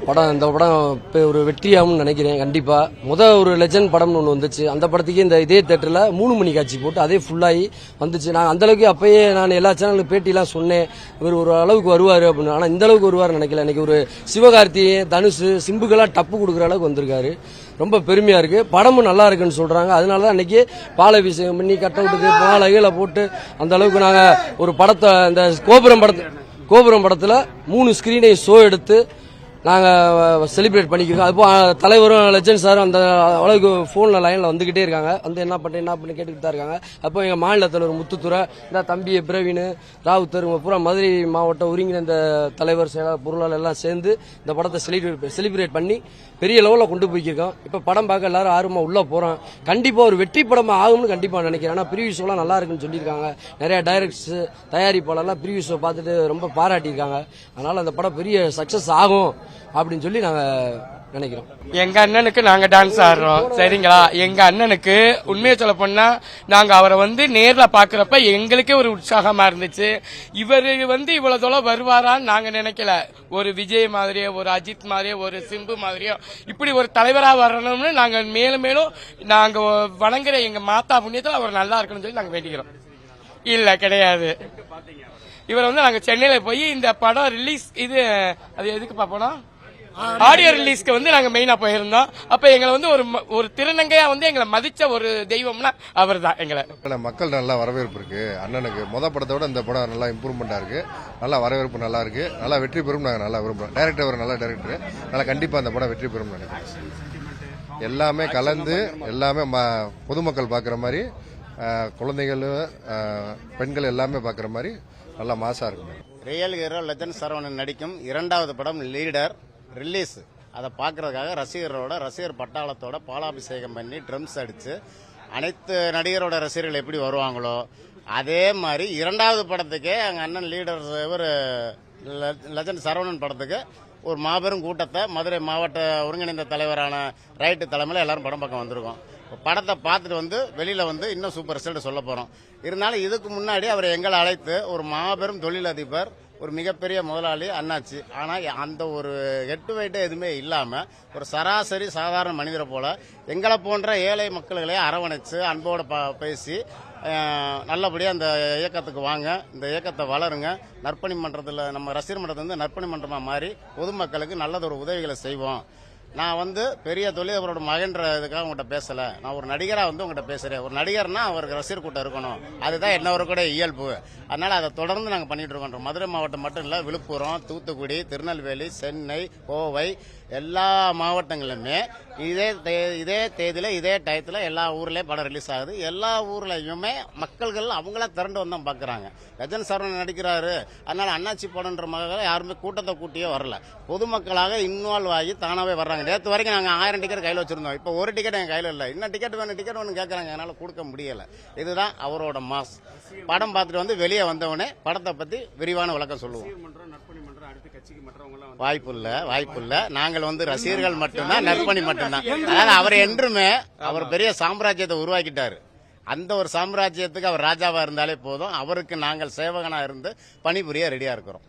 படம் இந்த படம் ஒரு வெற்றியாகும்னு நினைக்கிறேன். கண்டிப்பா ஒரு லெஜண்ட் படம்னு ஒன்று வந்துச்சு. அந்த படத்துக்கு இந்த இதே தியேட்டர்ல 3 மணி காட்சி போட்டு அதே ஃபுல்லாகி வந்துச்சு. நான் அந்த அளவுக்கு அப்பயே நான் எல்லா சேனலுக்கு பேட்டிலாம் சொன்னேன், இவர் ஒரு அளவுக்கு வருவாரு அப்படின்னு. ஆனா இந்த அளவுக்கு வருவார் நினைக்கல. இன்னைக்கு ஒரு சிவகார்த்திகேயன், தனுஷ், சிம்புக்கெல்லாம் டப்பு கொடுக்குற அளவுக்கு வந்திருக்காரு. ரொம்ப பெருமையா இருக்கு. படமும் நல்லா இருக்குன்னு சொல்றாங்க. அதனாலதான் இன்னைக்கு பாலாபிஷேகம் பண்ணி கட் அவுட்டுக்கு மாலைகளை போட்டு அந்த அளவுக்கு நாங்க ஒரு படத்தை இந்த கோபுரம் படத்துல 3 ஸ்கிரீனை ஷோ எடுத்து நாங்க செலிப்ரேட் பண்ணிக்கிறோம். அப்போ தலைவரும் லெஜண்ட் சாரும் அந்த அளவுக்கு போன்ல லைன்ல வந்துகிட்டே இருக்காங்க. வந்து என்ன பண்ணி கேட்டுக்கிட்டு தான் இருக்காங்க. அப்போ எங்க மாநில தலைவர் முத்துத்துறை, இந்த தம்பி பிரவீன், ராவுத்தர், பூரா மதுரை மாவட்ட ஒருங்கிணைந்த தலைவர், செயலாளர், பொருளாளர் எல்லாம் சேர்ந்து இந்த படத்தை செலிப்ரேட் பண்ணி பெரிய லெவலில் கொண்டு போய்க்கிருக்கோம். இப்ப படம் பார்க்க எல்லாரும் ஆர்வமா உள்ள போறோம். கண்டிப்பா ஒரு வெற்றி படம் ஆகும்னு கண்டிப்பா நினைக்கிறேன். ஆனா ப்ரீவியூ ஷோலாம் நல்லா இருக்குன்னு சொல்லியிருக்காங்க. நிறைய டைரக்டர்ஸ், தயாரிப்பாளர்லாம் ப்ரீவியூ ஷோ பார்த்துட்டு ரொம்ப பாராட்டியிருக்காங்க. அதனால அந்த படம் பெரிய சக்சஸ் ஆகும் அப்படின்னு சொல்லி நாங்க நினைக்கிறோம். எங்க அண்ணனுக்கு நாங்க டான்ஸ் ஆடுறோம், சரிங்களா? எங்க அண்ணனுக்கு உண்மையை சொல்ல போனா நாங்க அவரை நேர்ல பாக்குறப்ப எங்களுக்கே ஒரு உற்சாகமா இருந்துச்சு. இவரு இவ்வளவு தூரம் வருவாரான்னு நாங்க நினைக்கல. ஒரு விஜய் மாதிரியோ, ஒரு அஜித் மாதிரியோ, ஒரு சிம்பு மாதிரியோ இப்படி ஒரு தலைவரா வரணும்னு நாங்க மேலும் மேலும் நாங்க வணங்குற எங்க மாதா புண்ணியத்தில் அவர் நல்லா இருக்கணும்னு சொல்லி நாங்க வேண்டிக்கிறோம். இல்ல கிடையாது. இவர் நாங்க சென்னையில போய் இந்த படம் ரிலீஸ் அது எதுக்கு பாப்போம்னா ஆடியோ ரிலீஸ்க்கு நாங்க மெயினா போயிருந்தோம். அப்ப எங்களை ஒரு திருநங்கையா எங்களை மதிச்ச ஒரு தெய்வம்னா அவர் தான். எங்களை மக்கள் நல்லா வரவேற்பு இருக்கு. அண்ணனுக்கு படத்தை விட இந்த படம் நல்லா இம்ப்ரூவ்மெண்டா இருக்கு. நல்லா வரவேற்பு நல்லா இருக்கு. நல்லா வெற்றி பெறும் நாங்க நல்லா விரும்புறோம். டைரக்டர் ஒரு நல்ல டைரக்டர். நல்லா கண்டிப்பா அந்த படம் வெற்றி பெறும் நினைக்கிறேன். எல்லாமே கலந்து எல்லாமே பொதுமக்கள் பாக்குற மாதிரி, குழந்தைகள், பெண்கள் எல்லாமே பாக்குற மாதிரி நல்லா மாசா இருக்கு. ரியல் ஹீரோ லெஜண்ட் சரவணன் நடிக்கும் 2வது படம் லீடர் ரிலீஸ். அதை பார்க்கறதுக்காக ரசிகர் பட்டாளத்தோட பாலாபிஷேகம் பண்ணி ட்ரம்ஸ் அடிச்சு அனைத்து நடிகரோட ரசிகர்கள் எப்படி வருவாங்களோ அதே மாதிரி 2வது படத்துக்கே எங்க அண்ணன் லீடர் இவர் லெஜண்ட் சரவணன் படத்துக்கு ஒரு மாபெரும் கூட்டத்தை மதுரை மாவட்ட ஒருங்கிணைந்த தலைவரான ரைட்டு தலைமையில் எல்லாரும் படம் பக்கம் வந்திருக்கோம். படத்தை பார்த்துட்டு வெளியில இன்னும் சூப்பர் ரிசல்ட் சொல்ல போறோம். இருந்தாலும் இதுக்கு முன்னாடி அவர் எங்களை அழைத்து ஒரு மாபெரும் தொழிலதிபர், ஒரு மிகப்பெரிய முதலாளி அண்ணாச்சி. ஆனா அந்த ஒரு எட்டு வைட்டு எதுவுமே இல்லாம ஒரு சராசரி சாதாரண மனிதரை போல எங்களை போன்ற ஏழை மக்கள்களை அரவணைச்சு அன்போட பேசி நல்லபடியா அந்த இயக்கத்துக்கு வாங்க, இந்த இயக்கத்தை வளருங்க, நற்பணி மன்றத்தில் நம்ம ரசிகர் மன்றத்தில் நற்பணி மன்றமா மாறி பொதுமக்களுக்கு நல்லதொரு உதவிகளை செய்வோம். நான் பெரிய தொழிலதிபரோட மகன்ற இதுக்காக உங்கள்கிட்ட பேசல. நான் ஒரு நடிகரா உங்கள்கிட்ட பேசுறேன். ஒரு நடிகர்னா அவருக்கு ரசிகர் கூட்டம் இருக்கணும். அதுதான் என்னவரை கூட இயல்பு. அதனால அதை தொடர்ந்து நாங்கள் பண்ணிட்டு இருக்கோம். மதுரை மாவட்டம் மட்டும் இல்ல, விழுப்புரம், தூத்துக்குடி, திருநெல்வேலி, சென்னை, கோவை எல்லா மாவட்டங்களிலுமே இதே தேதியில இதே டயத்துல எல்லா ஊர்லயும் படம் ரிலீஸ் ஆகுது. எல்லா ஊர்லயுமே மக்கள்கள் அவங்கள திரண்டு வந்தா பாக்குறாங்க. லெஜண்ட் சரவணன் நடிக்கிறாரு, அதனால அண்ணாச்சி படம்ன்ற மகள் யாருமே கூட்டத்தை கூட்டியே வரல. பொதுமக்களாக இன்வால்வ் ஆகி தானாவே வர்றாங்க. நேற்று வரைக்கும் நாங்க 1000 டிக்கெட் கையில வச்சிருந்தோம். இப்ப ஒரு டிக்கெட் எங்க கையில இல்ல. இன்னும் டிக்கெட் வேணும் கேட்கறாங்க. என்னால கொடுக்க முடியல. இதுதான் அவரோட மாஸ். படம் பார்த்துட்டு வெளியே வந்தவனே படத்தை பத்தி விரிவான விளக்கம் சொல்லுவோம். வாய்ப்பு இல்ல. நாங்கள் ரசிகர்கள் மட்டும்தான், நற்பணி மட்டும்தான். அதாவது அவர் என்றுமே அவர் பெரிய சாம்ராஜ்யத்தை உருவாக்கிட்டாரு. அந்த ஒரு சாம்ராஜ்யத்துக்கு அவர் ராஜாவா இருந்தாலே போதும். அவருக்கு நாங்கள் சேவகனா இருந்து பணிபுரிய ரெடியா இருக்கிறோம்.